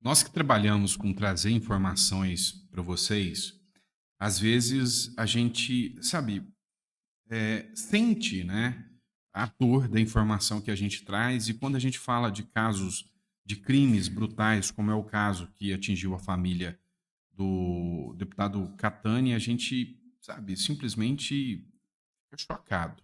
Nós que trabalhamos com trazer informações para vocês, às vezes a gente, sabe, sente, né, a dor da informação que a gente traz, e quando a gente fala de casos de crimes brutais, como é o caso que atingiu a família do deputado Catani, a gente, sabe, simplesmente fica chocado.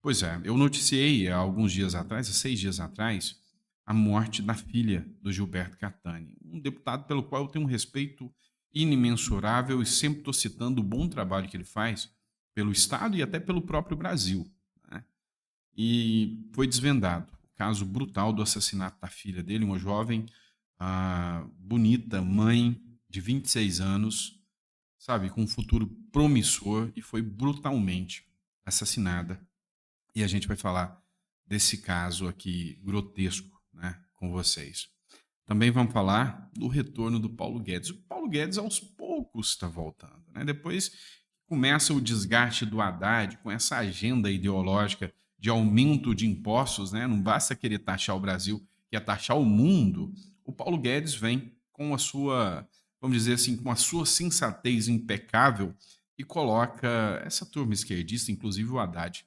Pois é, eu noticiei há alguns dias atrás, há 6 dias atrás, a morte da filha do Gilberto Catani, um deputado pelo qual eu tenho um respeito inimensurável e sempre estou citando o bom trabalho que ele faz pelo Estado e até pelo próprio Brasil. Né? E foi desvendado o caso brutal do assassinato da filha dele, uma jovem, bonita, mãe de 26 anos, sabe, com um futuro promissor, e foi brutalmente assassinada, e a gente vai falar desse caso aqui grotesco, né, com vocês. Também vamos falar do retorno do Paulo Guedes. O Paulo Guedes aos poucos está voltando, né? Depois começa o desgaste do Haddad com essa agenda ideológica de aumento de impostos, né? Não basta querer taxar o Brasil, que é taxar o mundo. O Paulo Guedes vem com a sua, vamos dizer assim, com a sua sensatez impecável e coloca essa turma esquerdista, inclusive o Haddad,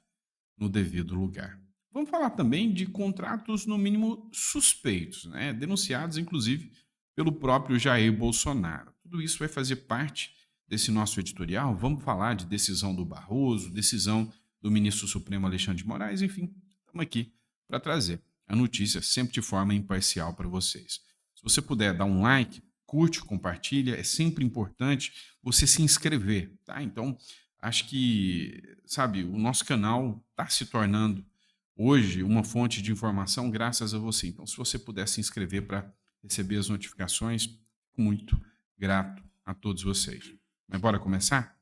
no devido lugar. Vamos falar também de contratos, no mínimo, suspeitos, né? Denunciados, inclusive, pelo próprio Jair Bolsonaro. Tudo isso vai fazer parte desse nosso editorial. Vamos falar de decisão do Barroso, decisão do ministro Supremo Alexandre de Moraes, enfim, estamos aqui para trazer a notícia sempre de forma imparcial para vocês. Se você puder dar um like, curte, compartilha, é sempre importante você se inscrever, tá? Então, acho que, sabe, o nosso canal está se tornando hoje uma fonte de informação graças a você. Então, se você puder se inscrever para receber as notificações, fico muito grato a todos vocês. Mas bora começar?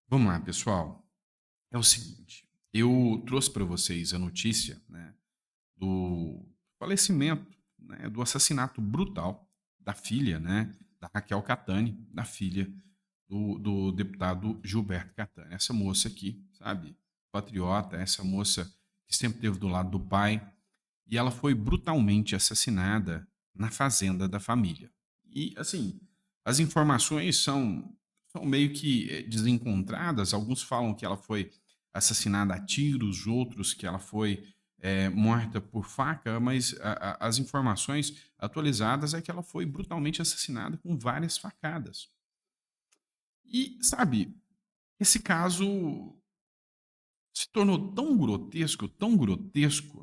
Vamos lá, pessoal. É o seguinte, eu trouxe para vocês a notícia, né, do falecimento, né, do assassinato brutal da filha, né, da Raquel Catani, da filha do deputado Gilberto Catani. Essa moça aqui, sabe, patriota, essa moça que sempre esteve do lado do pai, e ela foi brutalmente assassinada na fazenda da família. E, assim, as informações são meio que desencontradas. Alguns falam que ela foi assassinada a tiros, outros que ela foi morta por faca, mas as informações atualizadas é que ela foi brutalmente assassinada com várias facadas. E, sabe, esse caso se tornou tão grotesco,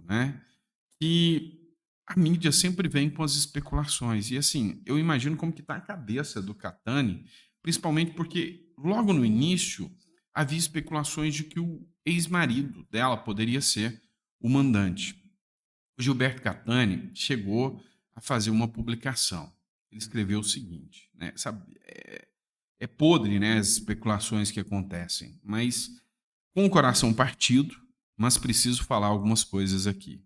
né, que a mídia sempre vem com as especulações. E, assim, eu imagino como que está a cabeça do Catani, principalmente porque logo no início havia especulações de que o ex-marido dela poderia ser o mandante. O Gilberto Catani chegou a fazer uma publicação. Ele escreveu o seguinte, né, sabe, é podre, né, as especulações que acontecem, mas com o coração partido, mas preciso falar algumas coisas aqui.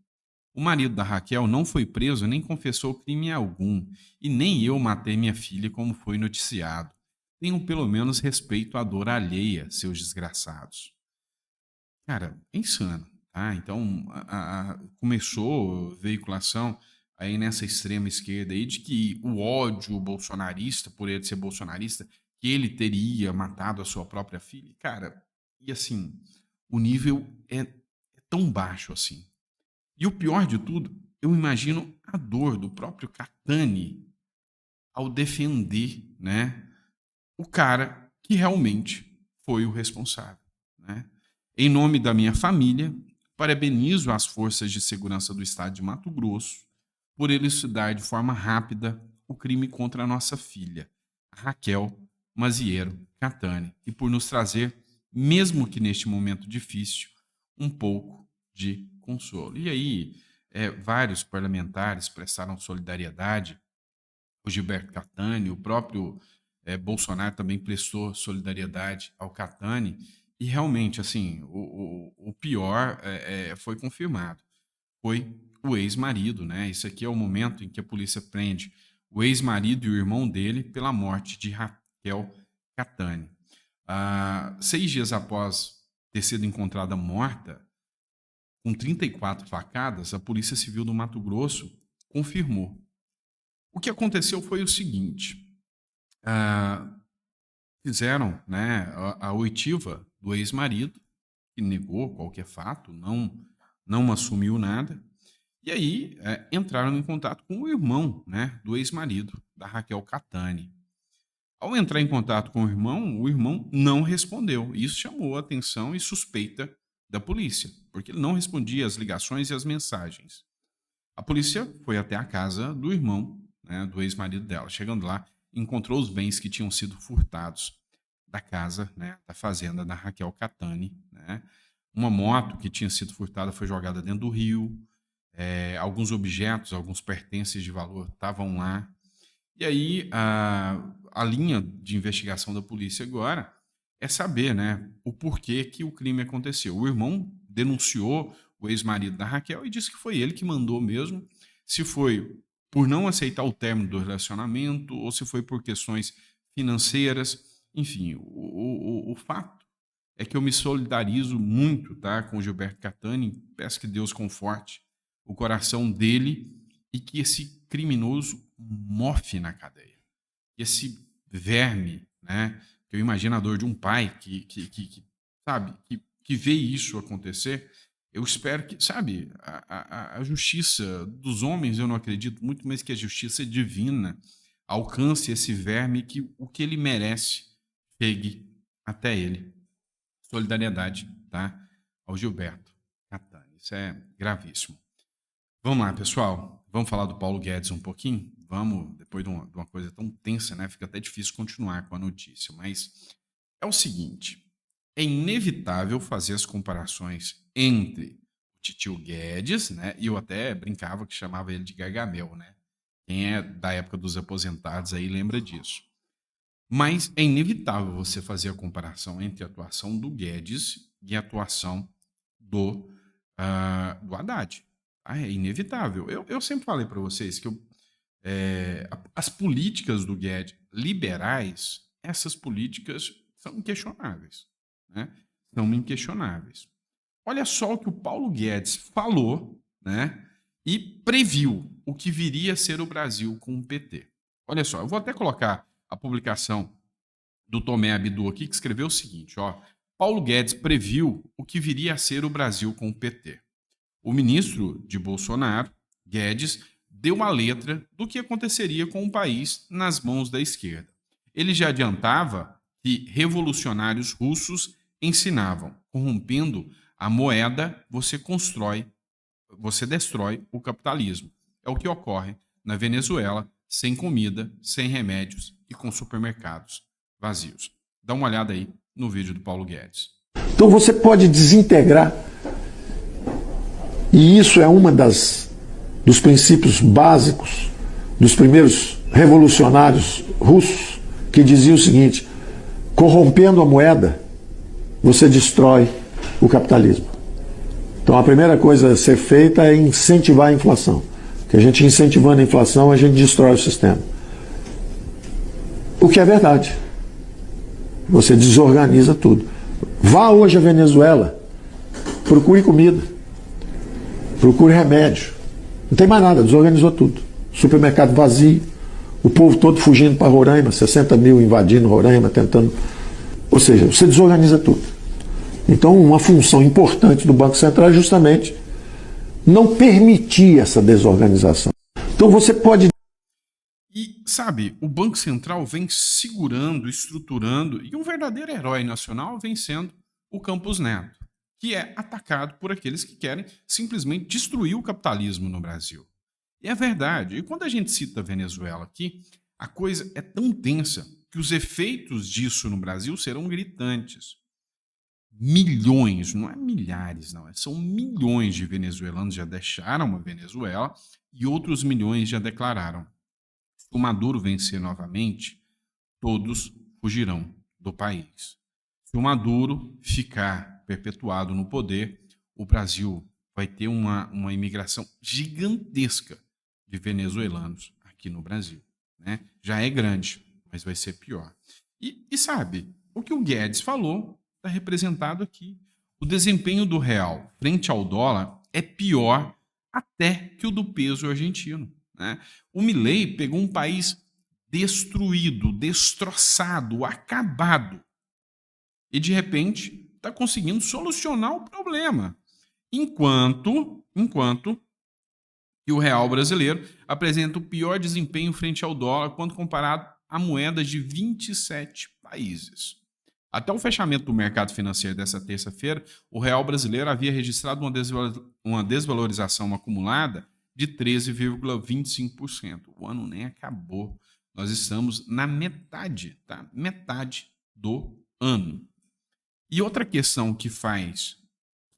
O marido da Raquel não foi preso nem confessou crime algum, e nem eu matei minha filha como foi noticiado. Tenham pelo menos respeito à dor alheia, seus desgraçados. Cara, é insano, tá? Então, começou a veiculação aí nessa extrema esquerda aí de que o ódio bolsonarista, por ele ser bolsonarista, que ele teria matado a sua própria filha. Cara, e assim, o nível é tão baixo assim. E o pior de tudo, eu imagino a dor do próprio Catani ao defender, né, o cara que realmente foi o responsável, né? Em nome da minha família, parabenizo as forças de segurança do estado de Mato Grosso por elucidar de forma rápida o crime contra a nossa filha, a Raquel Maziero Catani, e por nos trazer, mesmo que neste momento difícil, um pouco de consolo. E aí, vários parlamentares prestaram solidariedade. O Gilberto Catani, o próprio Bolsonaro também prestou solidariedade ao Catani, e realmente, assim, o pior foi confirmado. Foi o ex-marido, né? Isso aqui é o momento em que a polícia prende o ex-marido e o irmão dele pela morte de Raquel Catani. 6 dias após ter sido encontrada morta, com 34 facadas, a Polícia Civil do Mato Grosso confirmou O que aconteceu foi o seguinte: ah, fizeram, né, a oitiva do ex-marido, que negou qualquer fato, não assumiu nada. E aí entraram em contato com o irmão, né, do ex-marido, da Raquel Catani. Ao entrar em contato com o irmão não respondeu. Isso chamou a atenção e suspeita da polícia, porque ele não respondia às ligações e às mensagens. A polícia foi até a casa do irmão, né, do ex-marido dela. Chegando lá, encontrou os bens que tinham sido furtados da casa, né, da fazenda da Raquel Catani, né? Uma moto que tinha sido furtada foi jogada dentro do rio. Alguns objetos, alguns pertences de valor estavam lá. E aí a linha de investigação da polícia agora é saber, né, o porquê que o crime aconteceu. O irmão denunciou o ex-marido da Raquel e disse que foi ele que mandou mesmo. Se foi por não aceitar o término do relacionamento ou se foi por questões financeiras. Enfim, o fato é que eu me solidarizo muito, tá, com o Gilberto Catani. Peço que Deus conforte o coração dele e que esse criminoso mofe na cadeia. Esse verme, né? Eu imagino a dor de um pai sabe, que vê isso acontecer. Eu espero que, sabe, a justiça dos homens eu não acredito muito, mas que a justiça divina alcance esse verme, que o que ele merece chegue até ele. Solidariedade, tá? Ao Gilberto Catani. Isso é gravíssimo. Vamos lá, pessoal. Vamos falar do Paulo Guedes um pouquinho? Vamos, depois de uma coisa tão tensa, né? Fica até difícil continuar com a notícia. Mas é o seguinte: é inevitável fazer as comparações entre o Titio Guedes, né? E eu até brincava que chamava ele de Gargamel, né? Quem é da época dos aposentados aí lembra disso. Mas é inevitável você fazer a comparação entre a atuação do Guedes e a atuação do Haddad. É inevitável. Eu sempre falei para vocês que as políticas do Guedes liberais, essas políticas são inquestionáveis, né? São inquestionáveis. Olha só o que o Paulo Guedes falou, né? E previu o que viria a ser o Brasil com o PT. Olha só, eu vou até colocar a publicação do Tomé Abdu aqui, que escreveu o seguinte, ó: Paulo Guedes previu o que viria a ser o Brasil com o PT. O ministro de Bolsonaro, Guedes, deu uma letra do que aconteceria com o país nas mãos da esquerda. Ele já adiantava que revolucionários russos ensinavam: corrompendo a moeda, você destrói o capitalismo. É o que ocorre na Venezuela, sem comida, sem remédios e com supermercados vazios. Dá uma olhada aí no vídeo do Paulo Guedes. Então você pode desintegrar, e isso é uma dos princípios básicos dos primeiros revolucionários russos, que dizia o seguinte: corrompendo a moeda, você destrói o capitalismo. Então a primeira coisa a ser feita é incentivar a inflação. Porque a gente incentivando a inflação, a gente destrói o sistema. O que é verdade. Você desorganiza tudo. Vá hoje à Venezuela, procure comida, procure remédio. Não tem mais nada, desorganizou tudo. Supermercado vazio, o povo todo fugindo para Roraima, 60 mil invadindo Roraima, tentando. Ou seja, você desorganiza tudo. Então, uma função importante do Banco Central é justamente não permitir essa desorganização. Então, você pode. E, sabe, o Banco Central vem segurando, estruturando, e um verdadeiro herói nacional vem sendo o Campos Neto, que é atacado por aqueles que querem simplesmente destruir o capitalismo no Brasil. E é verdade. E quando a gente cita a Venezuela aqui, a coisa é tão tensa que os efeitos disso no Brasil serão gritantes. Milhões, não é milhares, não, são milhões de venezuelanos já deixaram a Venezuela e outros milhões já declararam: se o Maduro vencer novamente, todos fugirão do país. Se o Maduro ficar perpetuado no poder, o Brasil vai ter uma imigração gigantesca de venezuelanos aqui no Brasil, né? Já é grande, mas vai ser pior. E sabe, o que o Guedes falou está representado aqui. O desempenho do real frente ao dólar é pior até que o do peso argentino. né? O Milei pegou um país destruído, destroçado, acabado, e de repente está conseguindo solucionar o problema. Enquanto que o real brasileiro apresenta o pior desempenho frente ao dólar quando comparado a moedas de 27 países. Até o fechamento do mercado financeiro dessa terça-feira, o real brasileiro havia registrado uma desvalorização acumulada de 13,25%. O ano nem acabou. Nós estamos na metade, tá? Metade do ano. E outra questão que faz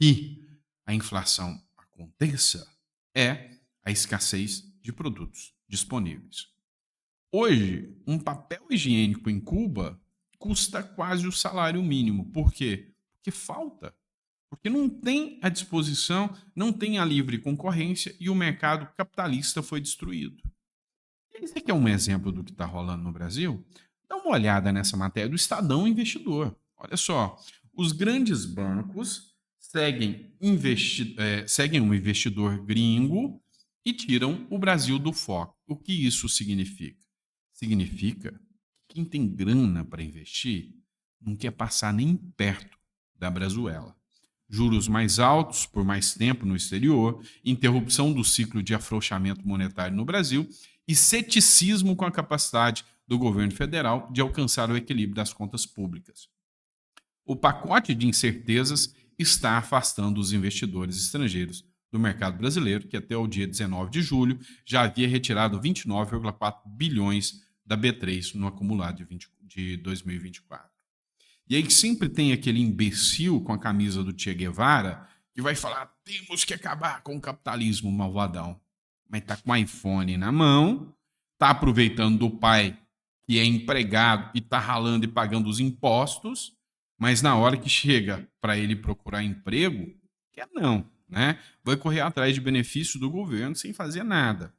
que a inflação aconteça é a escassez de produtos disponíveis. Hoje, um papel higiênico em Cuba custa quase o salário mínimo. Por quê? Porque falta. Porque não tem à disposição, não tem a livre concorrência e o mercado capitalista foi destruído. E esse aqui é um exemplo do que está rolando no Brasil. Dá uma olhada nessa matéria do Estadão Investidor. Olha só, os grandes bancos seguem um investidor gringo e tiram o Brasil do foco. O que isso significa? Significa que quem tem grana para investir não quer passar nem perto da Brazuela. Juros mais altos por mais tempo no exterior, interrupção do ciclo de afrouxamento monetário no Brasil e ceticismo com a capacidade do governo federal de alcançar o equilíbrio das contas públicas. O pacote de incertezas está afastando os investidores estrangeiros do mercado brasileiro, que até o dia 19 de julho já havia retirado 29,4 bilhões da B3 no acumulado de 2024. E aí sempre tem aquele imbecil com a camisa do Che Guevara que vai falar: temos que acabar com o capitalismo malvadão. Mas está com o iPhone na mão, está aproveitando do pai que é empregado e está ralando e pagando os impostos, mas na hora que chega para ele procurar emprego, quer não, né? Vai correr atrás de benefício do governo sem fazer nada.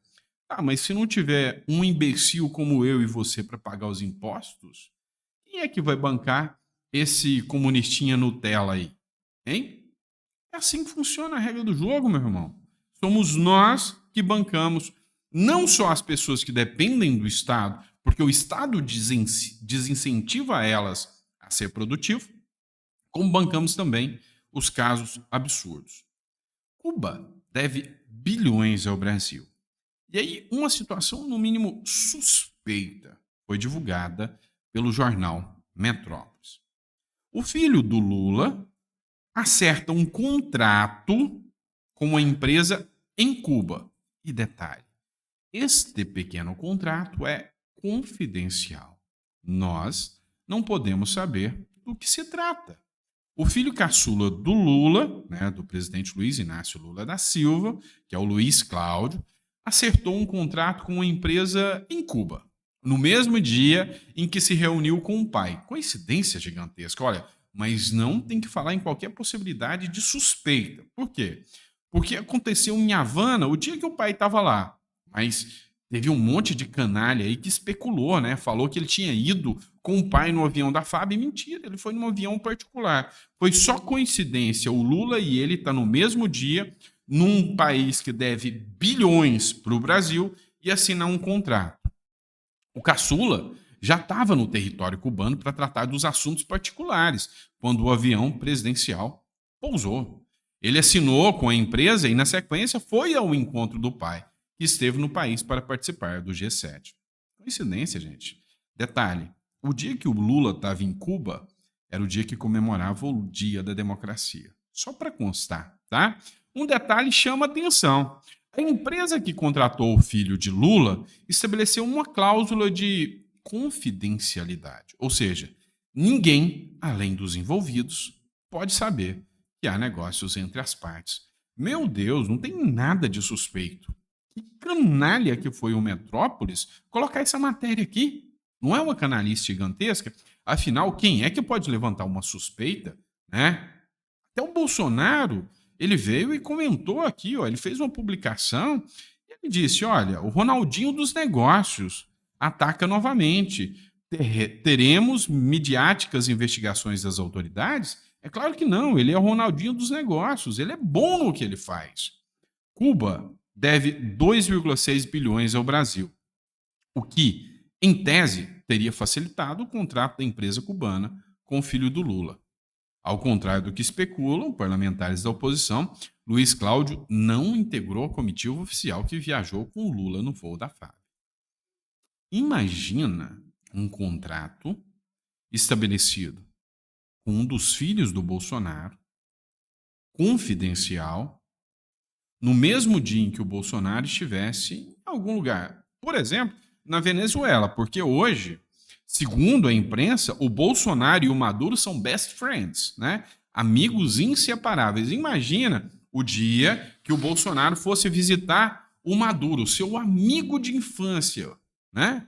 Ah, mas se não tiver um imbecil como eu e você para pagar os impostos, quem é que vai bancar esse comunistinha Nutella aí? Hein? É assim que funciona a regra do jogo, meu irmão. Somos nós que bancamos não só as pessoas que dependem do Estado, porque o Estado desincentiva elas a ser produtivo, como bancamos também os casos absurdos. Cuba deve bilhões ao Brasil. E aí, uma situação, no mínimo, suspeita foi divulgada pelo jornal Metrópolis. O filho do Lula acerta um contrato com uma empresa em Cuba. E detalhe, este pequeno contrato é confidencial. Nós não podemos saber do que se trata. O filho caçula do Lula, né, do presidente Luiz Inácio Lula da Silva, que é o Luiz Cláudio, acertou um contrato com uma empresa em Cuba, no mesmo dia em que se reuniu com o pai. Coincidência gigantesca, olha, mas não tem que falar em qualquer possibilidade de suspeita. Por quê? Porque aconteceu em Havana o dia que o pai estava lá, mas teve um monte de canalha aí que especulou, né? Falou que ele tinha ido com o pai no avião da FAB. Mentira, ele foi num avião particular. Foi só coincidência. O Lula e ele estão no mesmo dia, num país que deve bilhões para o Brasil, e assinar um contrato. O caçula já estava no território cubano para tratar dos assuntos particulares, quando o avião presidencial pousou. Ele assinou com a empresa e, na sequência, foi ao encontro do pai, que esteve no país para participar do G7. Coincidência, gente. Detalhe, o dia que o Lula estava em Cuba era o dia que comemorava o Dia da Democracia. Só para constar, tá? Um detalhe chama atenção. A empresa que contratou o filho de Lula estabeleceu uma cláusula de confidencialidade. Ou seja, ninguém, além dos envolvidos, pode saber que há negócios entre as partes. Meu Deus, não tem nada de suspeito. Que canalha que foi o Metrópolis colocar essa matéria aqui. Não é uma canalice gigantesca? Afinal, quem é que pode levantar uma suspeita, né? Até o Bolsonaro, ele veio e comentou aqui, ó, ele fez uma publicação e ele disse, olha, o Ronaldinho dos negócios ataca novamente. Teremos midiáticas investigações das autoridades? É claro que não, ele é o Ronaldinho dos negócios, ele é bom no que ele faz. Cuba deve 2,6 bilhões ao Brasil, o que, em tese, teria facilitado o contrato da empresa cubana com o filho do Lula. Ao contrário do que especulam parlamentares da oposição, Luiz Cláudio não integrou a comitiva oficial que viajou com o Lula no voo da FAB. Imagina um contrato estabelecido com um dos filhos do Bolsonaro, confidencial, no mesmo dia em que o Bolsonaro estivesse em algum lugar. Por exemplo, na Venezuela, porque hoje, segundo a imprensa, o Bolsonaro e o Maduro são best friends, né? Amigos inseparáveis. Imagina o dia que o Bolsonaro fosse visitar o Maduro, seu amigo de infância, né?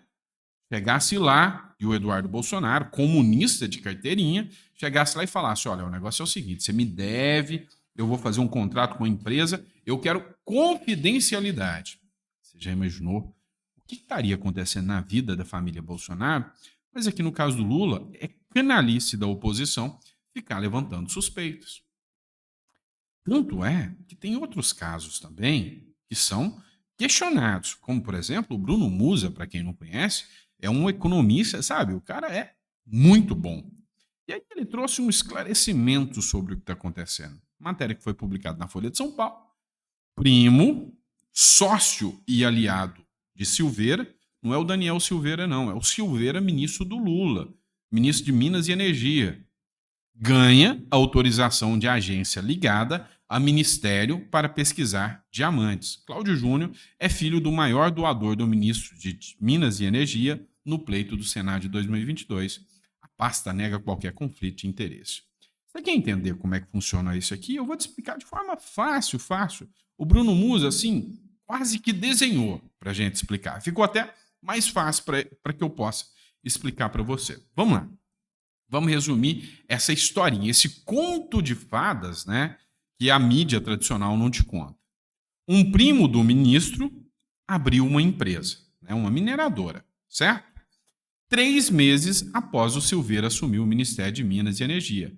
Chegasse lá e o Eduardo Bolsonaro, comunista de carteirinha, chegasse lá e falasse: olha, o negócio é o seguinte, você me deve, eu vou fazer um contrato com a empresa, eu quero confidencialidade. Você já imaginou o que estaria acontecendo na vida da família Bolsonaro? Mas aqui no caso do Lula, é canalice da oposição ficar levantando suspeitas. Tanto é que tem outros casos também que são questionados, como, por exemplo, o Bruno Musa, para quem não conhece, é um economista, sabe? O cara é muito bom. E aí ele trouxe um esclarecimento sobre o que está acontecendo. Matéria que foi publicada na Folha de São Paulo. Primo, sócio e aliado de Silveira, não é o Daniel Silveira, não, é o Silveira, ministro do Lula, ministro de Minas e Energia. Ganha autorização de agência ligada a ministério para pesquisar diamantes. Cláudio Júnior é filho do maior doador do ministro de Minas e Energia no pleito do Senado de 2022. A pasta nega qualquer conflito de interesse. Você quer entender como é que funciona isso aqui? Eu vou te explicar de forma fácil. O Bruno Musa, assim, quase que desenhou para a gente explicar. Ficou até mais fácil para que eu possa explicar para você. Vamos lá. Vamos resumir essa historinha, esse conto de fadas, né, que a mídia tradicional não te conta. Um primo do ministro abriu uma empresa, né, uma mineradora, certo? 3 meses após o Silveira assumir o Ministério de Minas e Energia.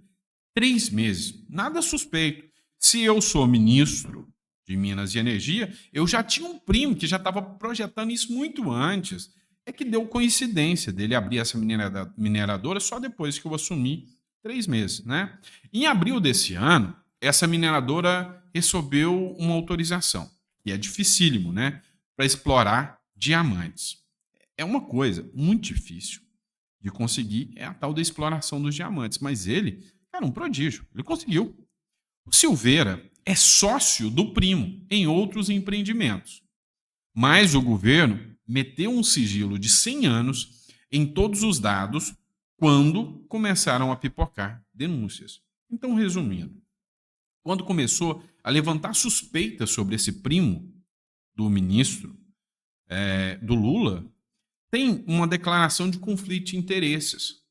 3 meses, nada suspeito. Se eu sou ministro de Minas e Energia, eu já tinha um primo que já estava projetando isso muito antes. É que deu coincidência dele abrir essa mineradora só depois que eu assumi 3 meses, né? Em abril desse ano, essa mineradora recebeu uma autorização, e é dificílimo, né? Para explorar diamantes. É uma coisa muito difícil de conseguir, é a tal da exploração dos diamantes, mas ele, cara, um prodígio, ele conseguiu. O Silveira é sócio do primo em outros empreendimentos, mas o governo meteu um sigilo de 100 anos em todos os dados quando começaram a pipocar denúncias. Então, resumindo, quando começou a levantar suspeitas sobre esse primo do ministro do Lula, tem uma declaração de conflito de interesses.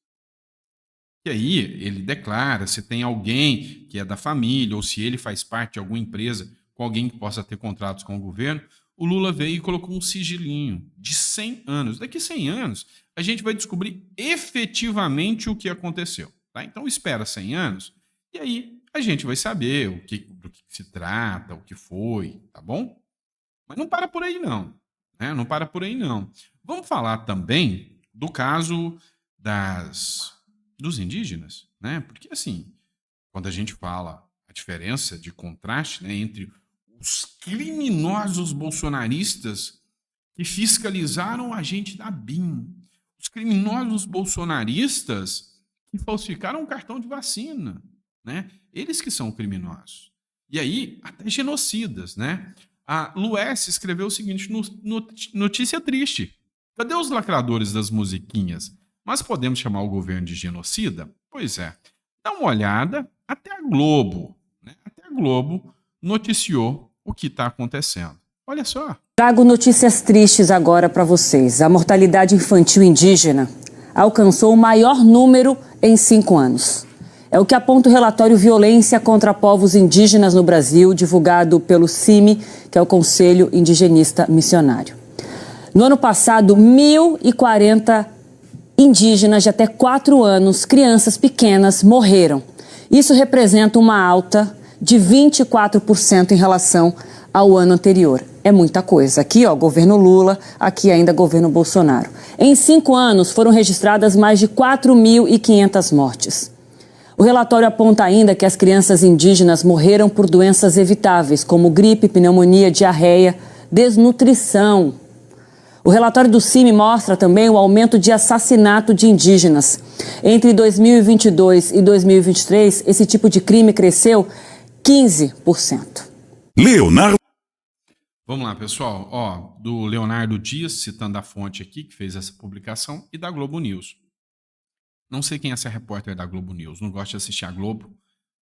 E aí ele declara se tem alguém que é da família ou se ele faz parte de alguma empresa com alguém que possa ter contratos com o governo. O Lula veio e colocou um sigilinho de 100 anos. Daqui 100 anos, a gente vai descobrir efetivamente o que aconteceu. Tá? Então, espera 100 anos e aí a gente vai saber do que se trata, o que foi, tá bom? Mas não para por aí, não. Né? Não para por aí, não. Vamos falar também do caso dos indígenas, né? Porque, assim, quando a gente fala a diferença de contraste, né, entre os criminosos bolsonaristas que fiscalizaram o agente da BIM, os criminosos bolsonaristas que falsificaram um cartão de vacina, né? Eles que são criminosos. E aí, até genocidas, né? A Lues escreveu o seguinte, notícia triste. Cadê os lacradores das musiquinhas? Mas podemos chamar o governo de genocida? Pois é. Dá uma olhada, até a Globo, né? Até a Globo noticiou o que está acontecendo. Olha só. Trago notícias tristes agora para vocês. A mortalidade infantil indígena alcançou o maior número em 5 anos. É o que aponta o relatório Violência contra Povos Indígenas no Brasil, divulgado pelo CIMI, que é o Conselho Indigenista Missionário. No ano passado, 1.040 indígenas de até 4 anos, crianças pequenas, morreram. Isso representa uma alta de 24% em relação ao ano anterior. É muita coisa. Aqui, ó, governo Lula, aqui ainda governo Bolsonaro. Em 5 anos, foram registradas mais de 4.500 mortes. O relatório aponta ainda que as crianças indígenas morreram por doenças evitáveis, como gripe, pneumonia, diarreia, desnutrição. O relatório do CIMI mostra também o aumento de assassinato de indígenas. Entre 2022 e 2023, esse tipo de crime cresceu 15%. Leonardo. Vamos lá, pessoal. Ó, do Leonardo Dias, citando a fonte aqui, que fez essa publicação, e da Globo News. Não sei quem é essa repórter da Globo News, não gosto de assistir a Globo,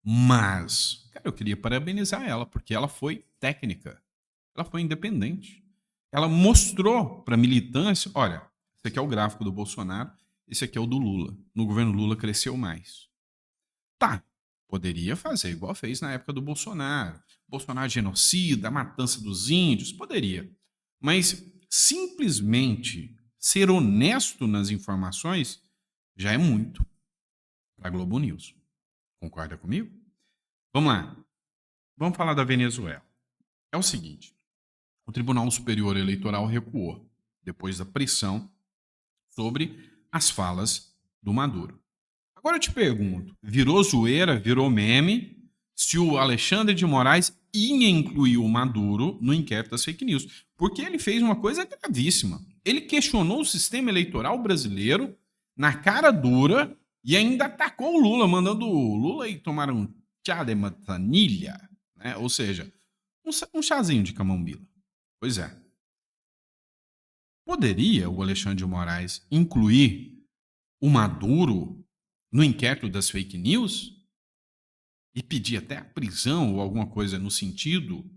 mas, cara, eu queria parabenizar ela, porque ela foi técnica, ela foi independente. Ela mostrou para a militância, olha, esse aqui é o gráfico do Bolsonaro, esse aqui é o do Lula. No governo Lula cresceu mais. Tá, poderia fazer igual fez na época do Bolsonaro. Bolsonaro genocida, a matança dos índios, poderia. Mas simplesmente ser honesto nas informações já é muito para a Globo News. Concorda comigo? Vamos lá. Vamos falar da Venezuela. É o seguinte, o Tribunal Superior Eleitoral recuou depois da pressão sobre as falas do Maduro. Agora eu te pergunto, virou zoeira, virou meme, se o Alexandre de Moraes ia incluir o Maduro no inquérito das fake news? Porque ele fez uma coisa gravíssima. Ele questionou o sistema eleitoral brasileiro na cara dura e ainda atacou o Lula, mandando o Lula ir tomar um chá de manzanilha, né? Ou seja, um chazinho de camomila. Pois é. Poderia o Alexandre de Moraes incluir o Maduro no inquérito das fake news e pedir até a prisão ou alguma coisa no sentido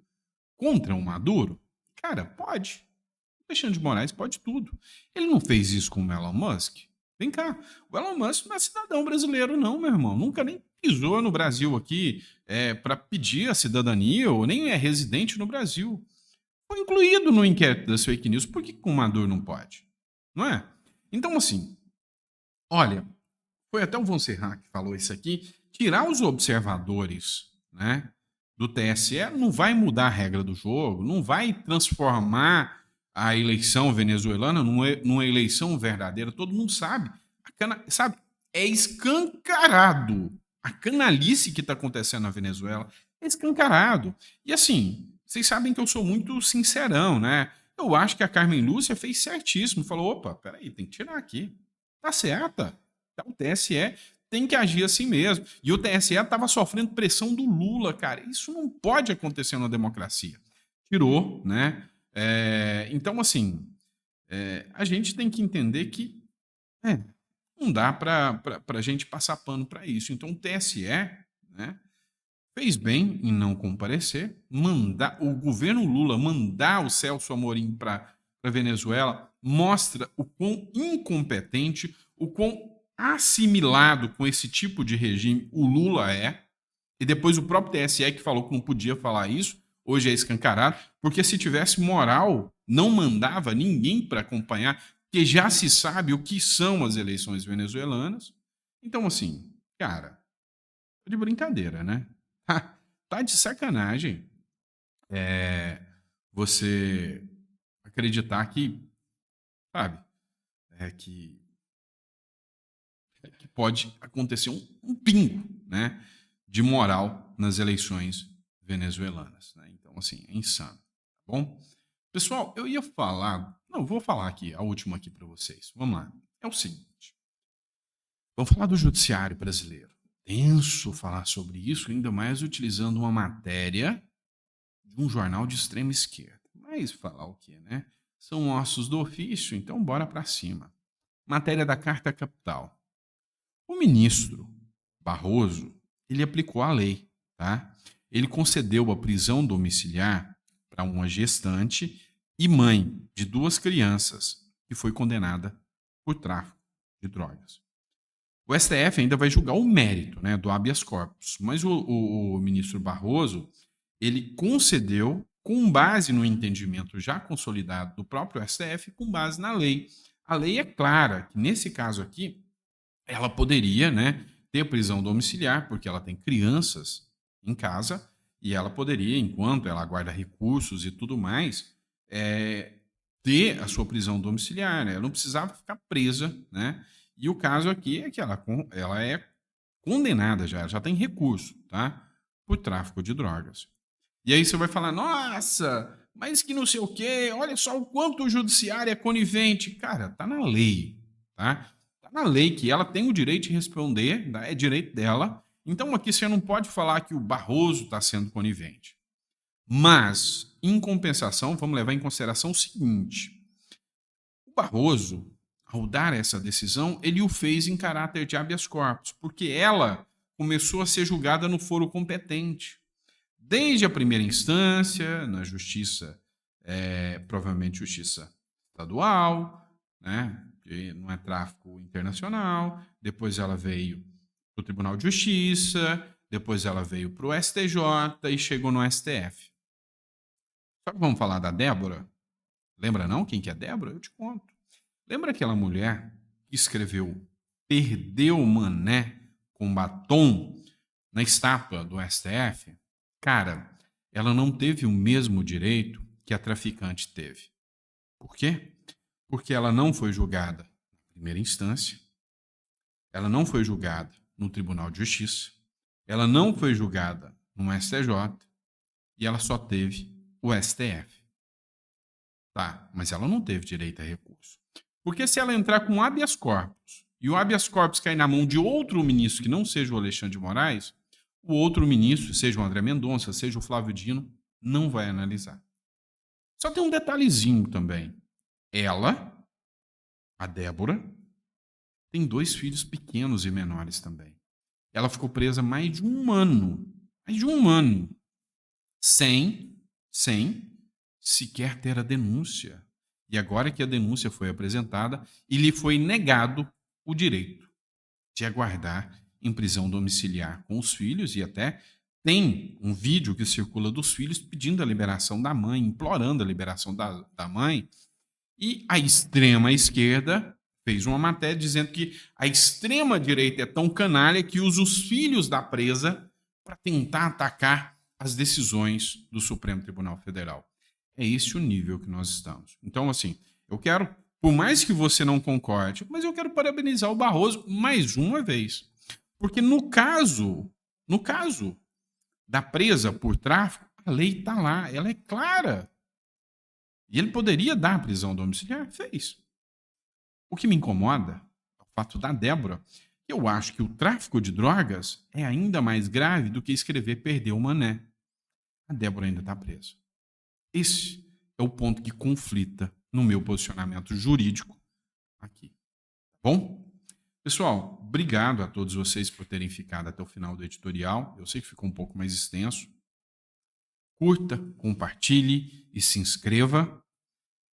contra o Maduro? Cara, pode. O Alexandre de Moraes pode tudo. Ele não fez isso com o Elon Musk? Vem cá, o Elon Musk não é cidadão brasileiro não, meu irmão. Nunca nem pisou no Brasil aqui para pedir a cidadania ou nem é residente no Brasil. Foi incluído no inquérito das fake news. Por que com o Maduro não pode? Não é? Então, assim, olha, foi até o Von Serra que falou isso aqui, tirar os observadores, né, do TSE não vai mudar a regra do jogo, não vai transformar a eleição venezuelana numa eleição verdadeira. Todo mundo sabe. Sabe? É escancarado. A canalice que está acontecendo na Venezuela é escancarado. E assim, vocês sabem que eu sou muito sincerão, né? Eu acho que a Carmen Lúcia fez certíssimo. Falou, opa, peraí, tem que tirar aqui. Tá certa. O TSE tem que agir assim mesmo. E o TSE estava sofrendo pressão do Lula, cara. Isso não pode acontecer na democracia. Tirou, né? Então, assim, a gente tem que entender que não dá para a gente passar pano para isso. Então, o TSE, né, fez bem em não comparecer, o governo Lula mandar o Celso Amorim para a Venezuela mostra o quão incompetente, o quão assimilado com esse tipo de regime o Lula é, e depois o próprio TSE que falou que não podia falar isso, hoje é escancarado, porque se tivesse moral, não mandava ninguém para acompanhar, porque já se sabe o que são as eleições venezuelanas. Então, assim, cara, tá de brincadeira, né? Tá de sacanagem você acreditar que, sabe, que pode acontecer um pingo, né, de moral nas eleições venezuelanas, né? Então, assim, é insano, tá bom? Pessoal, eu ia falar, não, vou falar aqui, a última aqui para vocês. Vamos lá. É o seguinte, vamos falar do judiciário brasileiro. Tenso falar sobre isso, ainda mais utilizando uma matéria de um jornal de extrema esquerda. Mas falar o quê, né? São ossos do ofício, então bora para cima. Matéria da Carta Capital. O ministro Barroso, ele aplicou a lei, tá? Ele concedeu a prisão domiciliar para uma gestante e mãe de 2 crianças que foi condenada por tráfico de drogas. O STF ainda vai julgar o mérito, né, do habeas corpus, mas o ministro Barroso, ele concedeu com base no entendimento já consolidado do próprio STF, com base na lei. A lei é clara que, nesse caso aqui, ela poderia, né, ter prisão domiciliar, porque ela tem crianças em casa, E ela poderia, enquanto ela aguarda recursos e tudo mais, ter a sua prisão domiciliar, né? Ela não precisava ficar presa, né? E o caso aqui é que ela é condenada já tem recurso, tá? Por tráfico de drogas. E aí você vai falar, nossa, mas que não sei o quê, olha só o quanto o judiciário é conivente. Cara, tá na lei, tá? Tá na lei que ela tem o direito de responder, tá? É direito dela. Então aqui você não pode falar que o Barroso está sendo conivente. Mas, em compensação, vamos levar em consideração o seguinte: o Barroso, ao dar essa decisão, ele o fez em caráter de habeas corpus, porque ela começou a ser julgada no foro competente. Desde a primeira instância, na justiça, provavelmente justiça estadual, né, que não é tráfico internacional, depois ela veio para o Tribunal de Justiça, depois ela veio para o STJ e chegou no STF. Só que vamos falar da Débora? Lembra não quem que é Débora? Eu te conto. Lembra aquela mulher que escreveu "Perdeu o mané com batom" na estátua do STF? Cara, ela não teve o mesmo direito que a traficante teve. Por quê? Porque ela não foi julgada na primeira instância, ela não foi julgada no Tribunal de Justiça, ela não foi julgada no STJ e ela só teve o STF. Tá, mas ela não teve direito a recurso. Porque se ela entrar com habeas corpus e o habeas corpus cair na mão de outro ministro que não seja o Alexandre de Moraes, o outro ministro, seja o André Mendonça, seja o Flávio Dino, não vai analisar. Só tem um detalhezinho também. Ela, a Débora, tem 2 filhos pequenos e menores também. Ela ficou presa mais de um ano, sem sequer ter a denúncia. E agora que a denúncia foi apresentada, e lhe foi negado o direito de aguardar em prisão domiciliar com os filhos, e até tem um vídeo que circula dos filhos pedindo a liberação da mãe, implorando a liberação da mãe. E a extrema esquerda fez uma matéria dizendo que a extrema direita é tão canalha que usa os filhos da presa para tentar atacar as decisões do Supremo Tribunal Federal. É esse o nível que nós estamos. Então, assim, eu quero, por mais que você não concorde, mas eu quero parabenizar o Barroso mais uma vez. Porque no caso da presa por tráfico, a lei está lá, ela é clara. E ele poderia dar a prisão domiciliar, fez. O que me incomoda é o fato da Débora. Eu acho que o tráfico de drogas é ainda mais grave do que escrever "perdeu o mané". A Débora ainda está presa. Esse é o ponto que conflita no meu posicionamento jurídico aqui. Tá bom? Pessoal, obrigado a todos vocês por terem ficado até o final do editorial. Eu sei que ficou um pouco mais extenso. Curta, compartilhe e se inscreva.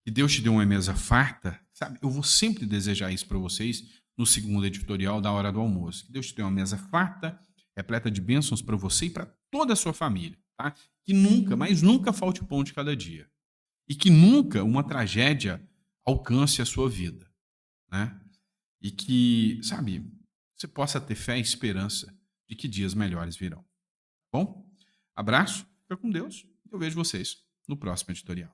Que Deus te dê uma mesa farta. Sabe, eu vou sempre desejar isso para vocês no segundo editorial da hora do almoço. Que Deus te dê uma mesa farta, repleta de bênçãos para você e para toda a sua família. Tá? Que nunca, mas nunca falte pão de cada dia. E que nunca uma tragédia alcance a sua vida. Né? E que, sabe, você possa ter fé e esperança de que dias melhores virão. Bom? Abraço, fica com Deus. Eu vejo vocês no próximo editorial.